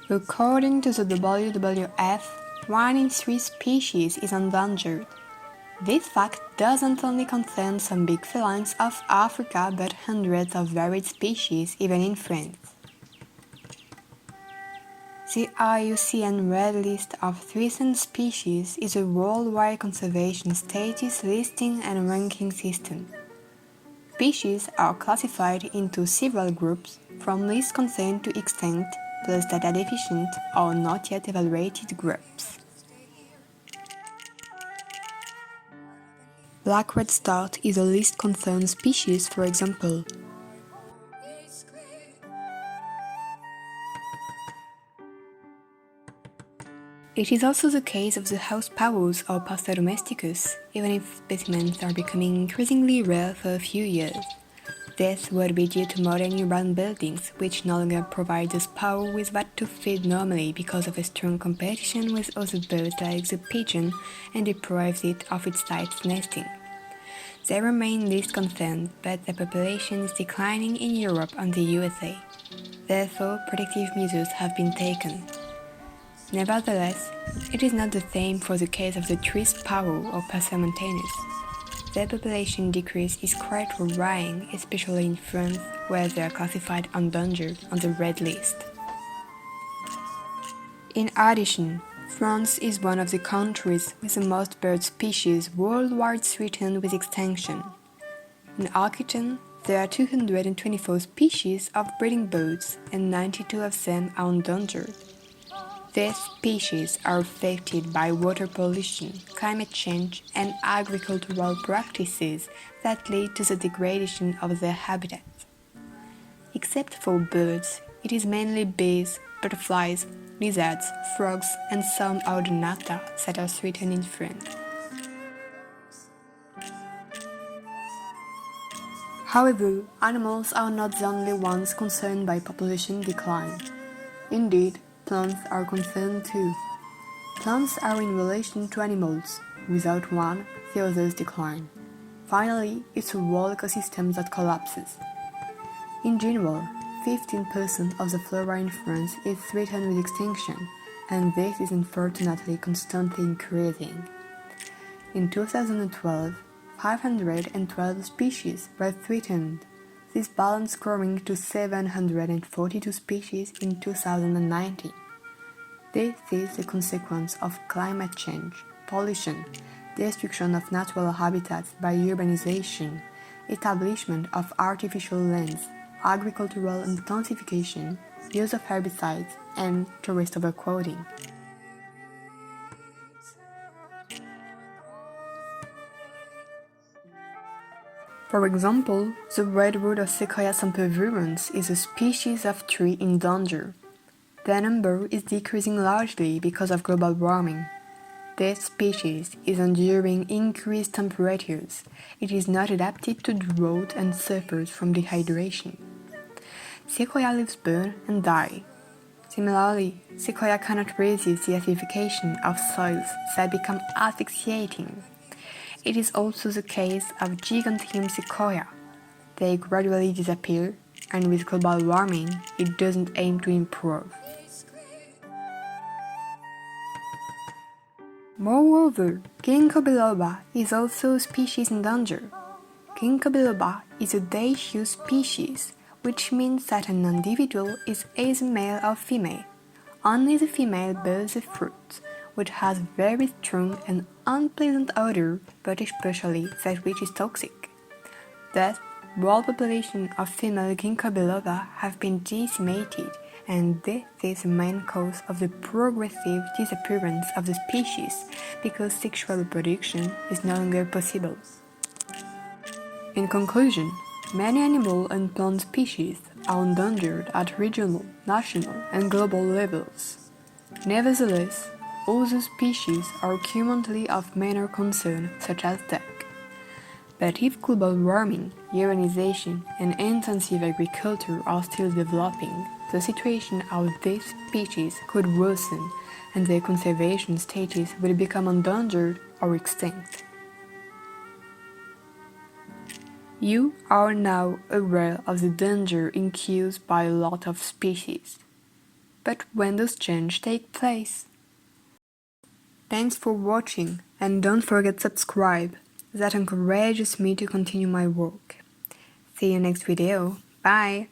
According to the WWF, 1 in 3 species is endangered. This fact doesn't only concern some big felines of Africa but hundreds of varied species even in France. The IUCN Red List of Threatened Species is a worldwide conservation status listing and ranking system. Species are classified into several groups, from least concerned to extinct, plus data deficient or not yet evaluated groups. Black redstart is a least concerned species, for example. It is also the case of the house paus or Pasta domesticus, even if specimens are becoming increasingly rare for a few years. This would be due to modern urban buildings, which no longer provide the pau with what to feed normally because of a strong competition with other birds like the pigeon and deprives it of its site's nesting. They remain least concerned, but the population is declining in Europe and the USA. Therefore, protective measures have been taken. Nevertheless, it is not the same for the case of the tree sparrow or Passer montanus. Their population decrease is quite worrying, especially in France, where they are classified endangered on the red list. In addition, France is one of the countries with the most bird species worldwide threatened with extinction. In Aquitaine, there are 224 species of breeding birds, and 92 of them are endangered. These species are affected by water pollution, climate change, and agricultural practices that lead to the degradation of their habitats. Except for birds, it is mainly bees, butterflies, lizards, frogs, and some Audonata that are threatened in France. However, animals are not the only ones concerned by population decline. Indeed, plants are concerned too. Plants are in relation to animals. Without one, the others decline. Finally, it's a whole ecosystem that collapses. In general, 15% of the flora in France is threatened with extinction, and this is unfortunately constantly increasing. In 2012, 512 species were threatened. This balance growing to 742 species in 2019. This is a consequence of climate change, pollution, destruction of natural habitats by urbanization, establishment of artificial lands, agricultural intensification, use of herbicides, and tourist overcrowding. For example, the redwood of Sequoia sempervirens is a species of tree in danger. Their number is decreasing largely because of global warming. This species is enduring increased temperatures. It is not adapted to drought and suffers from dehydration. Sequoia leaves burn and die. Similarly, Sequoia cannot resist the acidification of soils that become asphyxiating. It is also the case of giganteum sequoia. They gradually disappear, and with global warming, it doesn't aim to improve. Moreover, Ginkgo biloba is also a species in danger. Ginkgo biloba is a dioecious species, which means that an individual is either male or female. Only the female bears the fruit, which has very strong and unpleasant odor, but especially that which is toxic. Thus, world population of female Ginkgo biloba have been decimated, and this is the main cause of the progressive disappearance of the species, because sexual reproduction is no longer possible. In conclusion, many animal and plant species are endangered at regional, national, and global levels. Nevertheless, other species are currently of minor concern, such as duck. But if global warming, urbanization, and intensive agriculture are still developing, the situation of these species could worsen, and their conservation status will become endangered or extinct. You are now aware of the danger incurred by a lot of species. but when does change take place? Thanks for watching, and don't forget to subscribe. That encourages me to continue my work. See you next video. Bye!